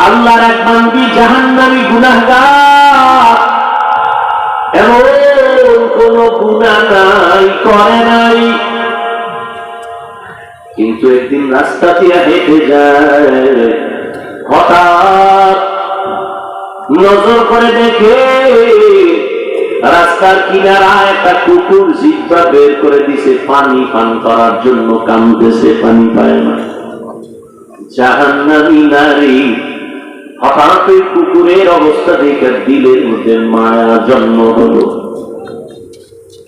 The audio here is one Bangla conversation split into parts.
আল্লাহর এক বান্দী জাহান্নামী গুনাহগার, এমন কোন গুনাহ নাই, করে নাই, কিন্তু একদিন রাস্তা দিয়ে হেঁটে যায়, হঠাৎ নজর করে দেখে রাস্তার কিনারায় একটা কুকুর জিহ্বা বের করে দিছে পানি পান করার জন্য, কামতেছে, পানি পায় না। জাহান্নামী নারী হঠাৎ ওই কুকুরের অবস্থা দেখে দিলের মধ্যে মায়া জন্ম হলো,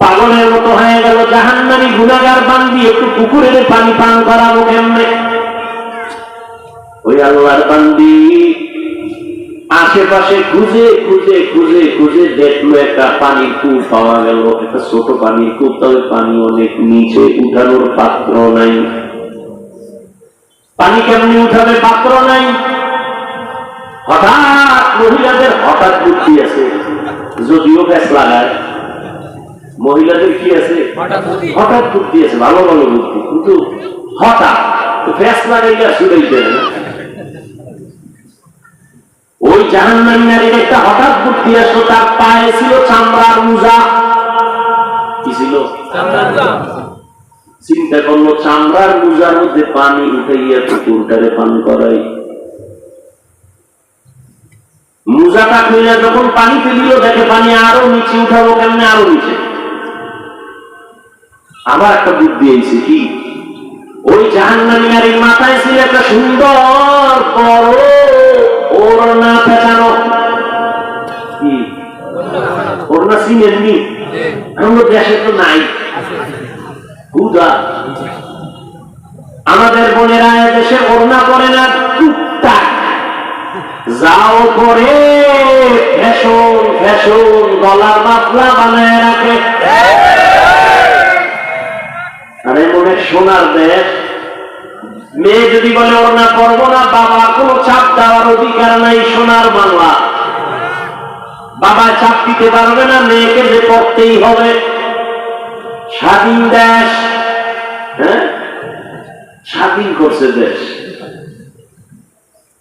পাগলের মতো হয়ে গেল। জাহান্নামী গুনাহগার বান্দি একটু কুকুরের পানি পান করাবো কেমনে? ওই আল্লাহর বান্দি আশেপাশে খুঁজে খুঁজে খুঁজে খুঁজে দেখলো একটা পানির কূপ পাওয়া গেল, একটা ছোট পানির কূপ, তবে পানি অনেক নিচে, উঠানোর পাত্র নাই। পানি কেমনি উঠাবে? পাত্র নাই। হঠাৎ মহিলাদের হঠাৎ বুদ্ধি আছে, যদিও গ্যাস লাগায়, মহিলাদের কি আছে? হঠাৎ বুদ্ধি আছে, ভালো ভালো বুদ্ধি, কিন্তু হঠাৎ গ্যাস লাগাইলে শুনেইতে না। ওই জাহান্নামী নারীর একটা হঠাৎ বুদ্ধি আসলো, তার পায়ে ছিল চামড়ার মোজা। কি ছিল? চিন্তা করলো চামড়ার মোজার মধ্যে পানি উঠাইয়া কুকুরটারে পান করাই। মোজাটা খুলে যখন পানিতে দিল, দেখে পানি আরো নিচে, উঠাবো কেমনে? আরো নিচে। আবার একটা বুদ্ধি হয়েছে, কি? ওই জাহান্নামী নারীর মাথায় ছিল একটা সুন্দর বড় ওড়না পেঁচানো। কি ওড়না? চিনেননি? আমাদের দেশে তো নাই, হুদা। আমাদের বোনেরা দেশে ওড়না পরে না, টুকটাক যাও পরে ফ্যাশন ফ্যাশন গলার মাফলা বানায় রাখে। আরে মনে সোনার দেশ, মেয়ে যদি বলে ওড়না পরবো না, বাবা কোনো চাপ দেওয়ার অধিকার নাই। সোনার বাংলা, বাবা চাপ দিতে পারবে না, মেয়েকে যে পড়তেই হবে। স্বাধীন দেশ, হ্যাঁ, স্বাধীন করছে দেশ।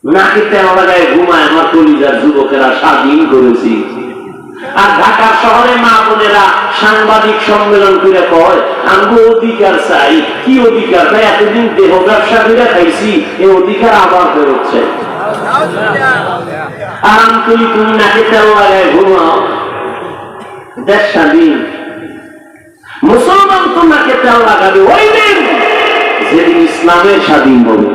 নাকি তেমন জায়গায় ঘুমায় আমার কলিজার যুবকেরা, স্বাধীন করেছি। আর ঢাকার শহরে মা বোনেরা সাংবাদিক সম্মেলন করে কয় আমগো অধিকার চাই। কি অধিকার? তাই এতদিন দেহ ব্যবসা করে খাইছি, এই অধিকার আবার বেরোচ্ছে। আরাম করি, তুমি নাকি তেল লাগায় ঘুমাও, দেশ স্বাধীন। মুসলমান তো নাকি তেল লাগাবে ওই দিন যেদিন ইসলামের স্বাধীন হবে।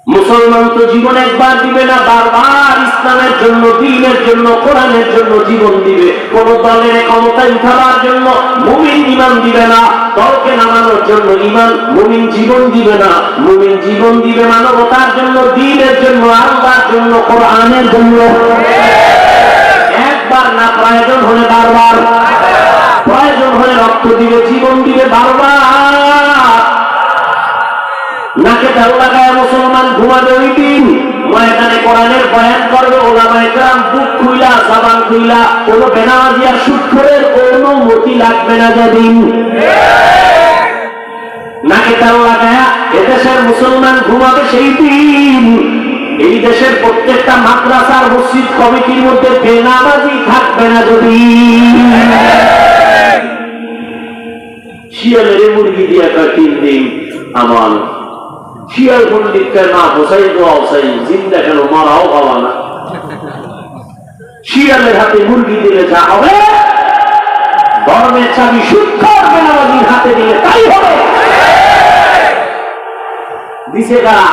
মুসলমান তো জীবন একবার দিবে না, বারবার ইসলামের জন্য, দ্বীনের জন্য, কোরআনের জন্য জীবন দিবে। কোন দলের ক্ষমতায় উঠাবার জন্য মুমিন ঈমান দিবে না, দলকে নামানোর জন্য ঈমান মুমিন জীবন দিবে না। মুমিন জীবন দিবে মানবতার জন্য, দ্বীনের জন্য, আল্লাহর জন্য, কোরআনের জন্য। একবার না, প্রয়োজন হলে বারবার, প্রয়োজন হলে রক্ত দিবে, জীবন দিবে বারবার। নাকে তেল লাগায় মুসলমান ঘুমাবে ওই দিন, ময়দানে কোরআনের বয়ান করবে, ওলামায়ে কেরাম বুক খুইলা, জবান খুইলা, কোন বেনামাজি আর সুদখোরের অনুমতি লাগবে না যেদিন। নাকে তেল লাগায় এদেশের মুসলমান ঘুমাবে সেই দিন। এই দেশের প্রত্যেকটা মাদ্রাসার মসজিদ কমিটির মধ্যে বেনামাজি থাকবে না যদি। শিয়ালের মুরগি দিয়ে 3 দিন আমার শিয়াল পন্ডিতকে না হোসাই দোয়া হোসাই, জিন্দা কেন, মারাও হওয়া না। শিয়ালের হাতে মুরগি দিলে যা হবে, ধর্মের চাবি শুদ্ধ বেনামাজির হাতে দিলে তাই হবে। দিছে কারা?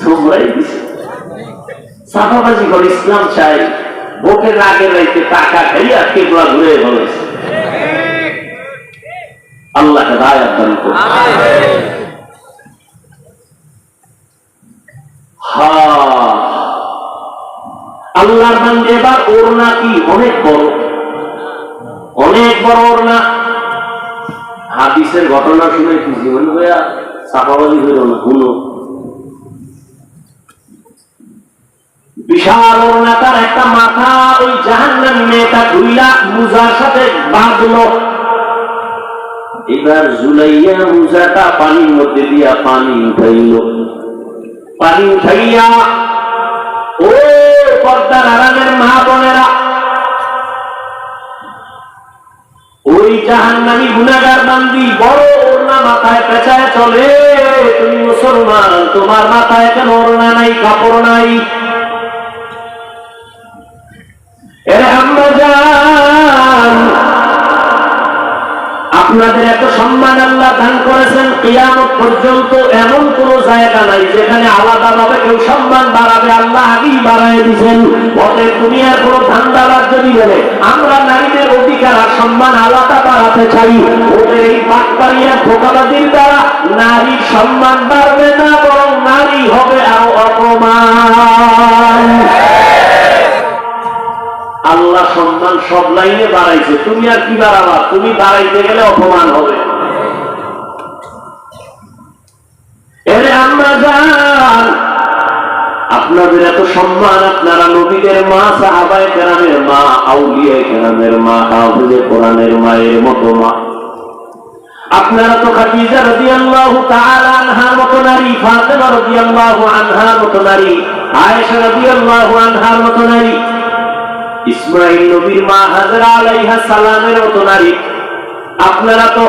তোমরাই দিছে। সাফাবাজি করে ইসলাম চাই, ভোটের আগে রাইতে টাকা খাইয়া কেবলা ঘুরে বলেছে। আল্লাহ হেদায়েত দান করুন। আল্লাহর বান্দা এবার ওড়না কি অনেক বড়, অনেক বড় ওড়না। হাদিসের ঘটনা শুনে কি জীবন হইয়া সাফাবাজি হইল না, শুনো। বিশাল ওড়না, তার একটা মাথা ওই জাহান্নামী মেয়েটা ধুইলা মুজার সাথে বাঁধলো। এবার জুলাইয়া মুজাটা পানির মধ্যে দিয়া পানি উঠাইল, পানি উঠাইয়া ও পর্দার আড়ালের মা বোনেরা, ওই জাহান্নামী গুনাহগার বান্দি বড় ওড়না মাথায় পেঁচায় চলে, তুমি মুসলমান, তোমার মাথায় কেন ওড়না নাই, কাপড় নাই? এরে আম্মা জান, আপনাদের এত সম্মান আল্লাহ দান করেছেন, কিয়ামত পর্যন্ত এমন কোন জায়গা নাই যেখানে আলাদাভাবে কেউ সম্মান বাড়াবে, আল্লাহ আগেই বাড়ায় দিয়েছেন। ওদের দুনিয়ার কোন ধান্দাবাজ যদি বলে আমরা নারীদের অধিকার আর সম্মান আলাদা বাড়াতে চাই, ওদের এই বাটপাড়িয়া ধোঁকাবাজির দ্বারা নারীর সম্মান বাড়বে না, বরং নারী হবে আরো অপমান। আল্লাহ সম্মান সব লাইনে বাড়াইছে, তুমি আর কি বাড়াবা? তুমি বাড়াইতে গেলে অপমান হবে। এরে আম্মা জান, আপনাদের এত সম্মান, আপনারা নবীদের মা, সাহাবায়ে কেরামের মা, আউলিয়ায়ে কেরামের মা, হাফেজে কোরআনের মায়ের মতো মা। আপনারা তো খাদিজা রাদিয়াল্লাহু তাআলা আনহার মতো নারী, ফাতেমা রাদিয়াল্লাহু আনহার মতো নারী, আয়েশা রাদিয়াল্লাহু আনহার মতো নারী, ইসমাঈল নবীর মা হাজরা আলাইহা সালামের মতো নারী। আপনারা তো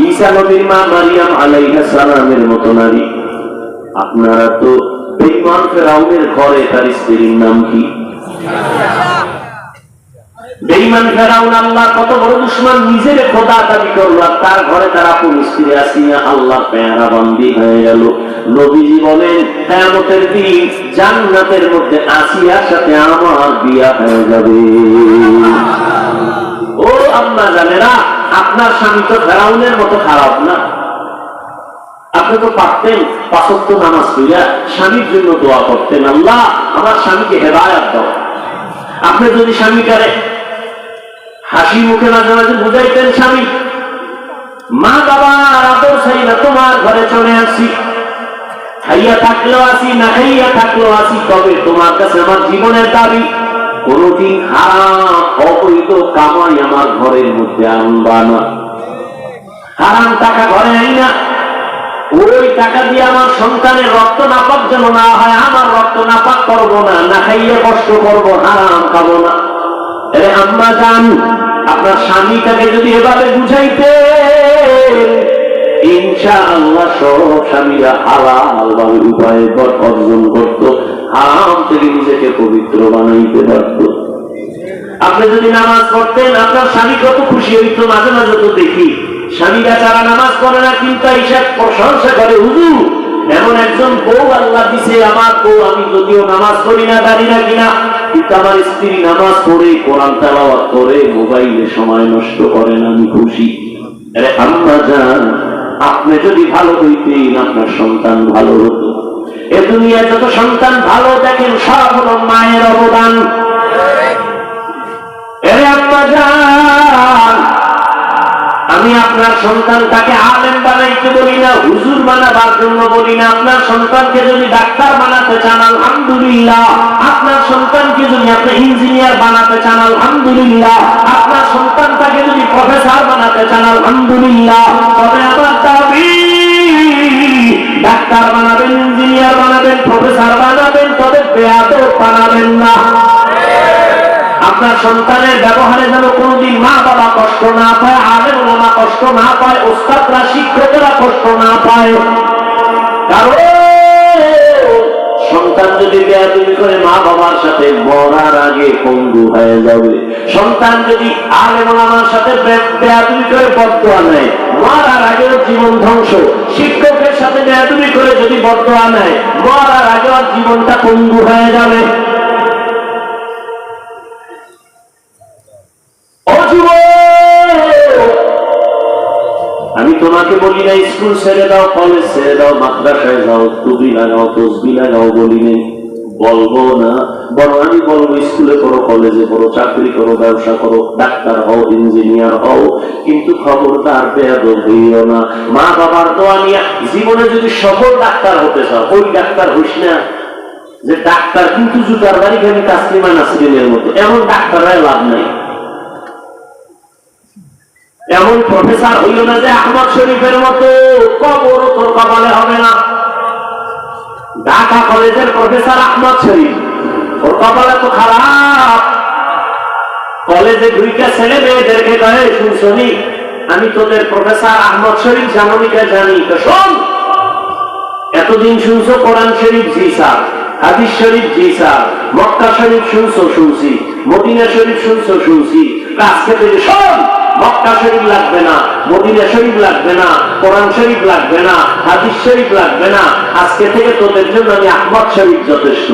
ঈসা নবীর মা মারিয়াম আলাইহা সালামের মতো নারী। আপনারা তো বেঈমান ফেরাউনের ঘরে তার স্ত্রীর নাম কি? বেঈমান ফেরাউন আল্লাহ কত বড় দুশমন, নিজের খোদা দাবি করল, আর তার ঘরে তার আপন স্ত্রী আসিয়া আল্লাহ পেয়ারা বান্দি হয়ে গেল। নবীজি বলেন কিয়ামতের দিন জান্নাতের মধ্যে আসিয়ার সাথে আমার বিয়া হয়ে যাবে। ও আম্মা জানেরা, আপনার স্বামী তো ফেরাউনের মতো খারাপ না। আপনি তো পারতেন ৫ ওয়াক্ত নামাজ পড়িয়া স্বামীর জন্য দোয়া করতেন, আল্লাহ আমার স্বামীকে হেদায়েত দাও। আপনি যদি স্বামীটারে হাসি মুখে মাঝে মাঝে বুঝাইতেন, স্বামী মা বাবার আদর চাই না, তোমার ঘরে চলে আসি, খাইয়া থাকলেও আসি, না খাইয়া থাকলেও আসি, তবে তোমার কাছে আমার জীবনের দাবি, কোনদিন হারাম অবৈধ কামাই আমার ঘরের মধ্যে আনবা না, হারাম টাকা ঘরে আই না, ওই টাকা দিয়ে আমার সন্তানের রক্ত নাপাক যেন না হয়, আমার রক্ত নাপাক করবো না, না খাইয়ে কষ্ট করবো, হারাম খাবো না। আরে আম্মা জান, আপনার স্বামীটাকে যদি এভাবে বুঝাইতে, ইনশাআল্লাহ সব স্বামীরা হালাল ভাবে উপায় অর্জন করত, হারাম থেকে নিজেকে পবিত্র বানাইতে পারত। আপনি যদি নামাজ পড়তেন, আপনার স্বামী কত খুশি হইত। মাঝে মাঝে তো দেখি স্বামীরা যারা নামাজ পড়ে না কিন্তু ঈশার প্রশংসা করে, হুজুর এমন একজন বউ আল্লাহ দিছে, আমার বউ, আমি যদিও নামাজ পড়ি না, দাঁড়ি না কিনা, কিন্তু আমার স্ত্রী নামাজ পড়ে, কোরআন তেলাওয়াত করে, মোবাইলে সময় নষ্ট করে না, আমি খুশি। আরে আম্মা জান, আপনি যদি ভালো হইতেন আপনার সন্তান ভালো হতো। এ দুনিয়ায় যত সন্তান ভালো দেখেন সব হলো মায়ের অবদান। আরে আম্মা জান, আমি আপনার সন্তানটাকে আলেম বানাইতে বলি না, হুজুর বানাবার জন্য বলি না। আপনার সন্তানকে যদি ডাক্তার বানাতে চান আলহামদুলিল্লাহ, আপনার সন্তানকে যদি আপনি ইঞ্জিনিয়ার বানাতে চান আলহামদুলিল্লাহ, আপনার সন্তানটাকে যদি প্রফেসর বানাতে চান আলহামদুলিল্লাহ, তবে আমার দাবি ডাক্তার বানাবেন, ইঞ্জিনিয়ার বানাবেন, প্রফেসর বানাবেন, তবে বেয়াদব বানাবেন না। আপনার সন্তানের ব্যবহারে যেন কোনদিন মা বাবা কষ্ট না পায়, আলেম ওলামা কষ্ট না পায়, ওস্তাদরা শিক্ষকেরা কষ্ট না পায়। কারণ সন্তান যদি বেয়াদবি করে মা বাবার সাথে মরার আগে পঙ্গু হয়ে যাবে। সন্তান যদি আলেম ওলামার সাথে বেয়াদবি করে বদদোয়া নেয়, মরার আগেও জীবন ধ্বংস। শিক্ষকের সাথে বেয়াদবি করে যদি বদদোয়া নেয়, মরার আগেও জীবনটা পঙ্গু হয়ে যাবে। আমি তোমাকে বলি না স্কুল ছেড়ে দাও, কলেজ ছেড়ে দাও, মাদ্রাসায় যাও, টুপি লাগাও, তসবি লাগাও, বলি নেই, বলবো না। বরং আমি বলবো স্কুলে পড়ো, কলেজে পড়ো, চাকরি করো, ব্যবসা করো, ডাক্তার হও, ইঞ্জিনিয়ার হও, কিন্তু খবরদার বেয়াদব হইও না। মা বাবার দোয়া নিয়ে জীবনে যদি সফল ডাক্তার হতে চাও, ওই ডাক্তার হইস না যে ডাক্তার কিন্তু জুতার বাড়ি খালি তাসলিমা নাসরিনের মতো, এমন ডাক্তাররাই লাভ নাই। এমন প্রফেসর হইল না যে আহমদ শরীফের মতো কবর তোর কপালে হবে না। ঢাকা কলেজের প্রফেসর আহমদ শরীফ, ওর কপালে তো খারাপ। কলেজে ঢুইকা ছেলে মেয়েদেরকে কয়ে, শুনছনি আমি তোদের প্রফেসর আহমদ শরীফ জাননিকা জানি, তো শোন, এতদিন শুনছো কোরআন শরীফ, জি স্যার। হাদিস শরীফ, জি স্যার। মক্কা শরীফ শুনছো, শুনছি। মদিনা শরীফ শুনছো, শুনছি। আজকে থেকে শোন, মক্কা শরীফ লাগবে না, মদিনা শরীফ লাগবে না, কোরআন শরীফ লাগবে না, হাদিস শরীফ লাগবে না। আজকে থেকে তোদের জন্য আমি আহমদ শরীফ যথেষ্ট।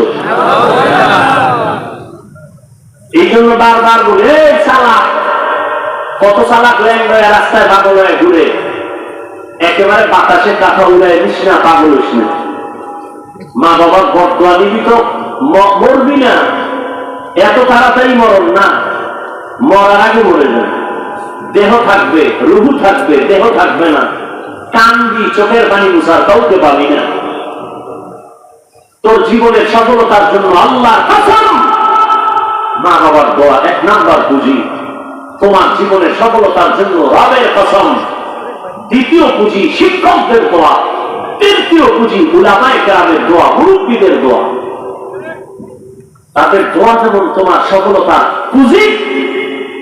এই জন্য বারবার বলে, চালাক, কত চালাক ল্যাংড়া রাস্তায় পাগল হয়ে ঘুরে, একেবারে বাতাসে কাঁথা উড়ায় নিস না, পাগল হইস না। মা বাবার বদদোয়া দিবি তো মরবি না, এত তাড়াতাড়ি মরণ না, মরার আগে মরে যাবে। দেহ থাকবে, রুহু থাকবে, দেহ থাকবে না। কান্দি, চোখের পানি মুছার কাউকে পাবি না। তোর জীবনের সফলতার জন্য আল্লাহর কসম, মা বাবার দোয়া এক নাম্বার পুঁজি। তোমার জীবনের সফলতার জন্য রবের কসম। দ্বিতীয় পুঁজি শিক্ষকদের দোয়া। তৃতীয় পুঁজি উলামায়ে কেরামের দোয়া, মুরব্বীদের দোয়া। তাদের দোয়া যেমন তোমার সফলতার পুঁজি,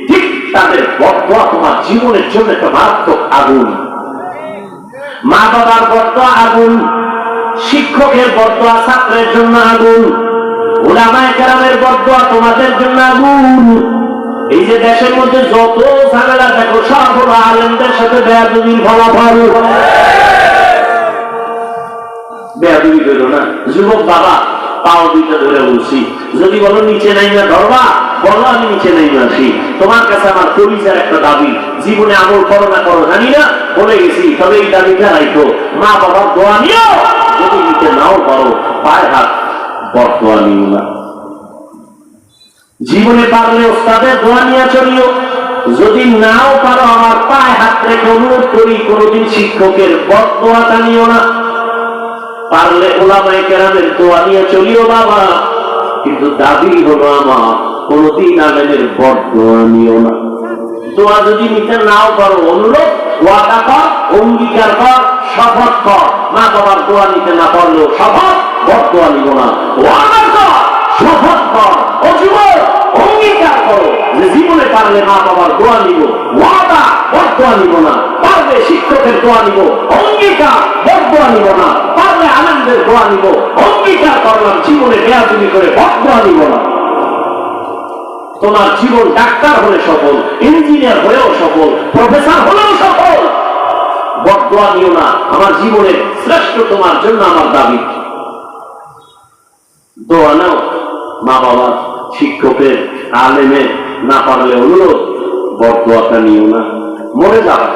ঠিক তাদের বদদোয়া তোমার জীবনের জন্য একটা মারাত্মক আগুন। মা বাবার বদদোয়া আগুন, শিক্ষকের বদদোয়া ছাত্রের জন্য আগুন, উলামায়ে কেরামের বদদোয়া তোমাদের জন্য আগুন। এই যে দেশের মধ্যে যত ঝামেলা দেখো, সব হলো আলেমদের সাথে বেয়াদবির ফলাফল। বেয়াদবি করো না। যুবক বাবা, পাও দুইটা ধরে বলছি, যদি বলো নিচে নাইমা ধরবা, বলো আমি নিচে নাইমা আসি। তোমার কাছে আমার পরিচয়ের একটা দাবি, জীবনে আমল করো না করো জানি না, বলে গেছি, তবে এই দাবিটা রাখো, মা বাবার দোয়া নিও। যদি নিতে নাও পারো, পায়ে হাত বদদোয়া নিও না। জীবনে পারলে ওস্তাদের দোয়া নিয়ে চলিও, যদি নাও পারো আমার পায়ে হাত রেখে অনুরোধ করি, কোনদিন শিক্ষকের বদদোয়াটা নিও না। পারলে উলামায়ে কেরামের দোয়া নিয়ে চলিও বাবা, কিন্তু দাবি হলো আমার, কোনদিন আলেমের বদদোয়া নিও না। দোয়া যদি নিতে নাও পারো, অনুরোধ, ওয়াদা কর, অঙ্গীকার কর, শপথ কর, মা বাবার দোয়া নিতে না পারলেও শপথ, বদদোয়া নিব না। ওয়াদা কর, শপথ কর, ও যুবক, অঙ্গীকার করো যে জীবনে পারলে মা বাবার দোয়া নিব, ওয়াদা, বদদোয়া নিব না। পারলে শিক্ষকের দোয়া নিব, অঙ্গীকার, বদদোয়া নিব না। পারলে আনন্দের দোয়া নিব, অঙ্গীকার করলাম জীবনে বেয়াদবি করে বদদোয়া নিব না। তোমার জীবন ডাক্তার হলে সফল, ইঞ্জিনিয়ার হলেও সফল, প্রফেসর হলেও সফল, বদদোয়া নিও না। আমার জীবনের শ্রেষ্ঠ তোমার জন্য আমার দাবি। দোয়া নাও, মা বাবা, শিক্ষকের, আলেমের, না পারলে অনুরোধ, বদদোয়াটা নিও না। মরে যাবে,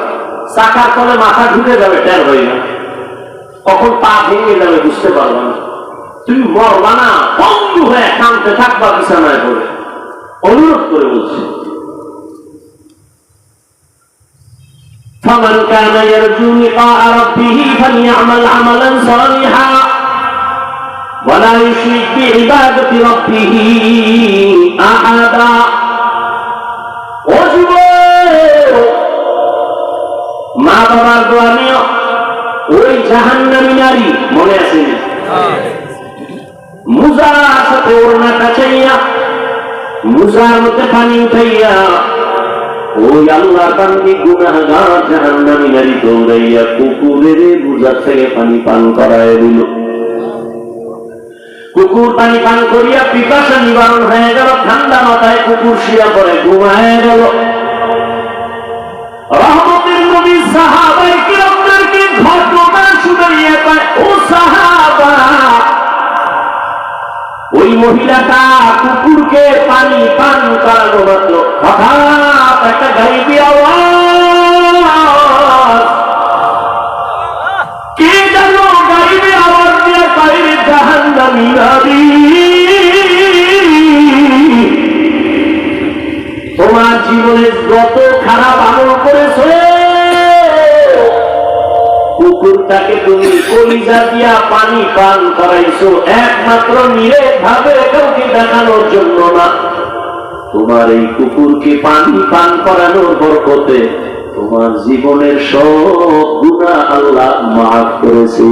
চাকার তলে মাথা ঢুকে যাবে, টের হয়ে না, কখন পা ভেঙে যাবে বুঝতে পারবে না। তুমি মরবা না, বন্ধু হয়ে কাঁদতে থাকবা বিছানায় পড়ে। অনুরোধ করে বলছি, فمن كان يرجو لقاء ربه فليعمل عملا صالحا ولا يشرك بعبادة ربه أحدا। ও যুবক, মা বাবার দোয়া নিও। ওই জাহান্নামী নারী মনে আছে না, মুজার সাথে ওড়নাটা চাইয়া, মুজার মধ্যে পানি উঠাইয়া, ওই আল্লাহর বান্দি গুনাহগার জাহান্নামী নারী দৌড়াইয়া কুকুরের মুজার থেকে পানি পান করায় দিল। কুকুর পানি পান করিয়া পিপাসা নিবারণ হয়ে গেল, ঠান্ডা মাথায় কুকুর শুয়ে পড়ে ঘুমায় গেল। রহমতের নবী সাহাবায়ে কিরামদেরকে ঘটনা শুনাইয়া কয়, ও সাহাবা, ওই মহিলাটা কুকুরকে পানি পান করানো মাত্র হঠাৎ একটা গাইবি আওয়াজ, কে জানো গাইবি আওয়াজ দিয়ে বাইরে জাহান্নামী নারী, তোমার জীবনে যত খারাপ আমল করেছো, কুকুরটাকে তুমি কলিজা দিয়া পানি পান করাইছো একমাত্র নিরেট ভাবে কাউকে দেখানোর জন্য না। তোমার এই কুকুরকে পানি পান করানোর বরকতে তোমার জীবনের সব গুনাহ আল্লাহ মাফ করেছে।